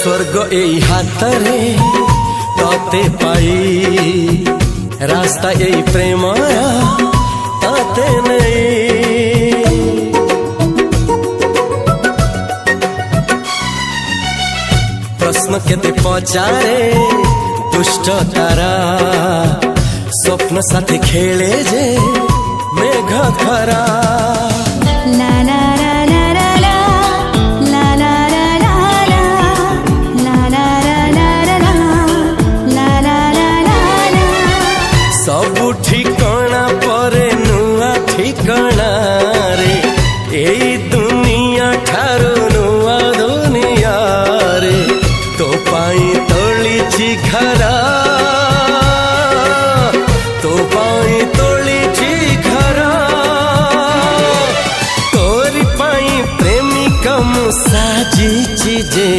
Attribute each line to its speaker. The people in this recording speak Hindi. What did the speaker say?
Speaker 1: स्वर्ग एई हातरे तते पाई रास्ता एई प्रेम तते नहीं। प्रश्न केते पचारे दुष्ट तारा स्वप्न साथी खेले जे मेघ खरा। सबु ठिकाना परे नुआ ठिकाना रे एई दुनिया ठारू नुआ दुनिया रे। तो पाई तोलिछि घरा तो पाई तोलिछि घरा तोरी पाई प्रेमिका मु साजिछि जे।